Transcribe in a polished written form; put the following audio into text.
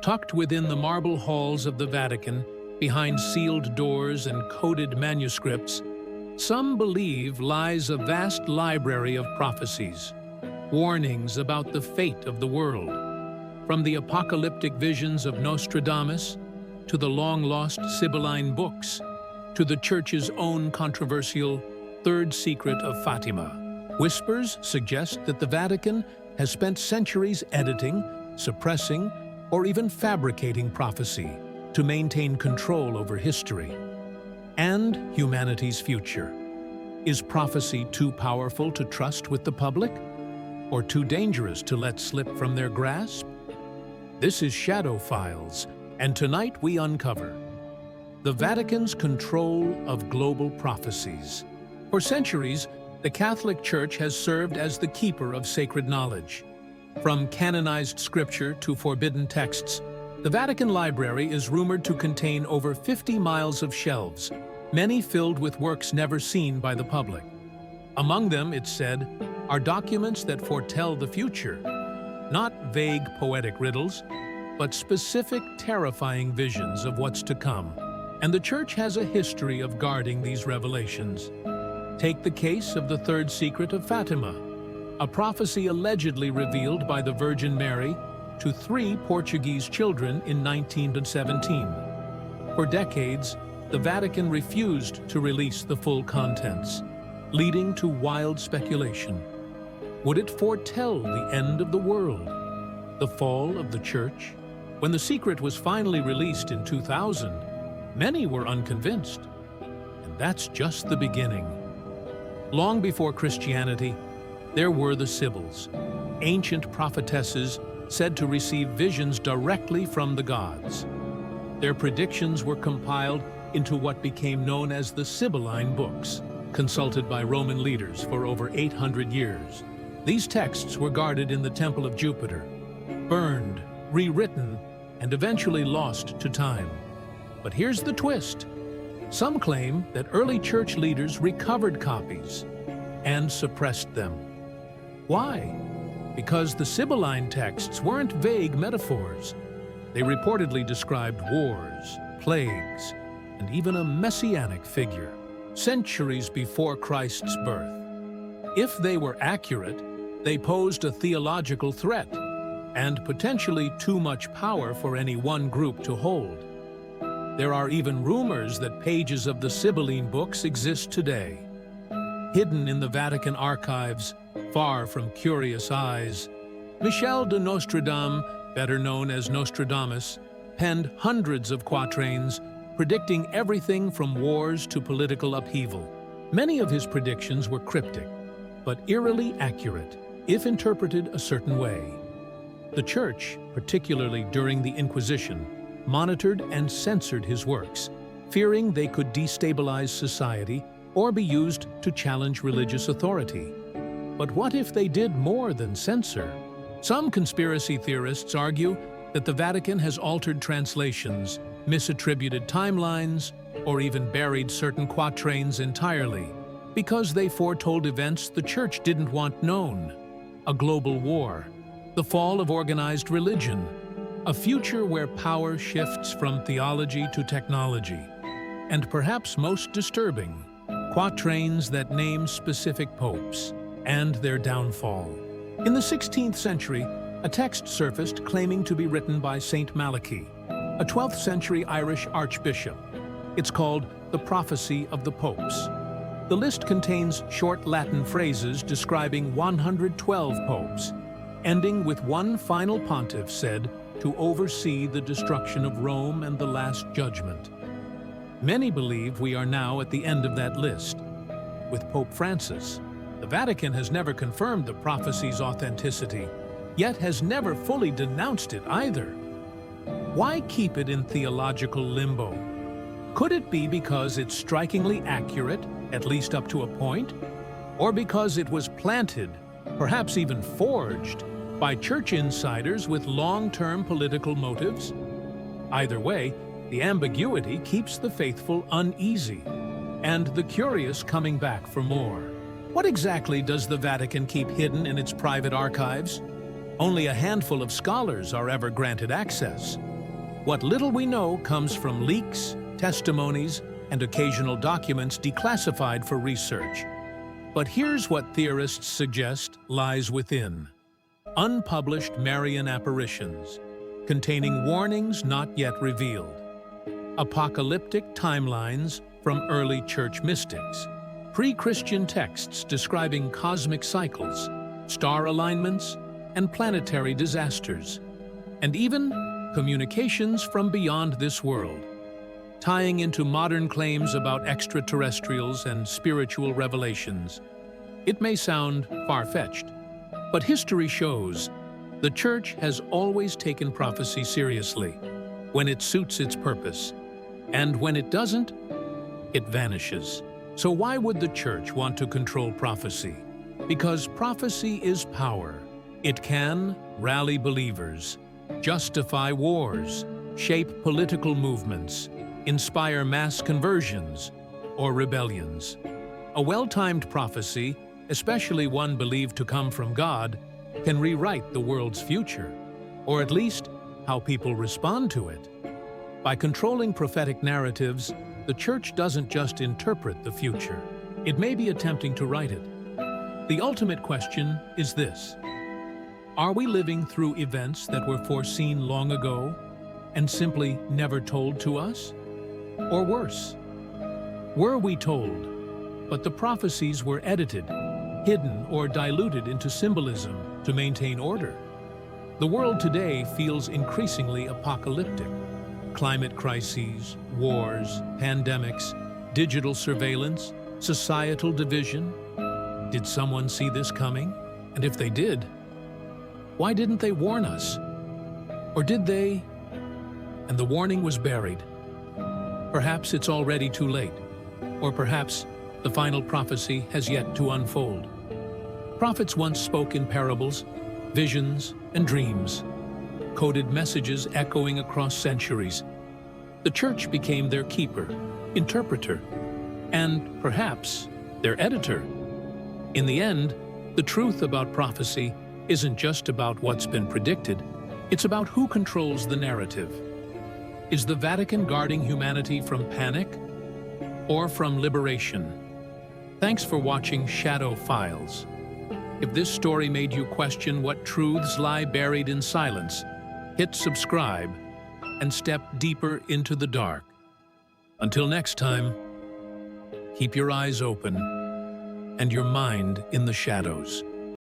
Tucked within the marble halls of the Vatican, behind sealed doors and coded manuscripts, some believe lies a vast library of prophecies, warnings about the fate of the world, from the apocalyptic visions of Nostradamus to the long-lost Sibylline Books, to the Church's own controversial Third Secret of Fatima. Whispers suggest that the Vatican has spent centuries editing, suppressing, or even fabricating prophecy to maintain control over history and humanity's future. Is prophecy too powerful to trust with the public, or too dangerous to let slip from their grasp? This is Shadow Files, and tonight we uncover the Vatican's control of global prophecies. For centuries, the Catholic Church has served as the keeper of sacred knowledge. From canonized scripture to forbidden texts, the Vatican Library is rumored to contain over 50 miles of shelves, many filled with works never seen by the public. Among them, it's said, are documents that foretell the future, not vague poetic riddles, but specific, terrifying visions of what's to come. And the Church has a history of guarding these revelations. Take the case of the Third Secret of Fatima, a prophecy allegedly revealed by the Virgin Mary to 3 Portuguese children in 1917. For decades, the Vatican refused to release the full contents, leading to wild speculation. Would it foretell the end of the world, the fall of the Church? When the secret was finally released in 2000, many were unconvinced. And that's just the beginning. Long before Christianity, there were the Sibyls, ancient prophetesses said to receive visions directly from the gods. Their predictions were compiled into what became known as the Sibylline Books, consulted by Roman leaders for over 800 years. These texts were guarded in the Temple of Jupiter, burned, rewritten, and eventually lost to time. But here's the twist. Some claim that early church leaders recovered copies and suppressed them. Why? Because the Sibylline texts weren't vague metaphors. They reportedly described wars, plagues, and even a messianic figure, centuries before Christ's birth. If they were accurate, they posed a theological threat and potentially too much power for any one group to hold. There are even rumors that pages of the Sibylline Books exist today. Hidden in the Vatican archives, far from curious eyes, Michel de Nostradamus, better known as Nostradamus, penned hundreds of quatrains, predicting everything from wars to political upheaval. Many of his predictions were cryptic, but eerily accurate, if interpreted a certain way. The Church, particularly during the Inquisition, monitored and censored his works, fearing they could destabilize society or be used to challenge religious authority. But what if they did more than censor? Some conspiracy theorists argue that the Vatican has altered translations, misattributed timelines, or even buried certain quatrains entirely, because they foretold events the Church didn't want known: a global war, the fall of organized religion, a future where power shifts from theology to technology, and perhaps most disturbing, quatrains that name specific popes and their downfall. In the 16th century, a text surfaced claiming to be written by Saint Malachy, a 12th century Irish archbishop. It's called the Prophecy of the Popes. The list contains short Latin phrases describing 112 popes, ending with one final pontiff said to oversee the destruction of Rome and the Last Judgment. Many believe we are now at the end of that list, with Pope Francis. The Vatican has never confirmed the prophecy's authenticity, yet has never fully denounced it either. Why keep it in theological limbo? Could it be because it's strikingly accurate, at least up to a point? Or because it was planted, perhaps even forged, by church insiders with long-term political motives? Either way, the ambiguity keeps the faithful uneasy, and the curious coming back for more. What exactly does the Vatican keep hidden in its private archives? Only a handful of scholars are ever granted access. What little we know comes from leaks, testimonies, and occasional documents declassified for research. But here's what theorists suggest lies within: unpublished Marian apparitions, containing warnings not yet revealed, apocalyptic timelines from early church mystics, pre-Christian texts describing cosmic cycles, star alignments, and planetary disasters, and even communications from beyond this world, tying into modern claims about extraterrestrials and spiritual revelations. It may sound far-fetched, but history shows the Church has always taken prophecy seriously when it suits its purpose, and when it doesn't, it vanishes. So why would the Church want to control prophecy? Because prophecy is power. It can rally believers, justify wars, shape political movements, inspire mass conversions or rebellions. A well-timed prophecy, especially one believed to come from God, can rewrite the world's future, or at least how people respond to it. By controlling prophetic narratives, the Church doesn't just interpret the future. It may be attempting to write it. The ultimate question is this: are we living through events that were foreseen long ago and simply never told to us? Or worse, were we told, but the prophecies were edited, hidden, or diluted into symbolism to maintain order? The world today feels increasingly apocalyptic. Climate crises, wars, pandemics, digital surveillance, societal division. Did someone see this coming? And if they did, why didn't they warn us? Or did they, and the warning was buried? Perhaps it's already too late, or perhaps the final prophecy has yet to unfold. Prophets once spoke in parables, visions, and dreams, coded messages echoing across centuries. The Church became their keeper, interpreter, and perhaps their editor. In the end, the truth about prophecy isn't just about what's been predicted, it's about who controls the narrative. Is the Vatican guarding humanity from panic or from liberation? Thanks for watching Shadow Files. If this story made you question what truths lie buried in silence, hit subscribe and step deeper into the dark. Until next time, keep your eyes open and your mind in the shadows.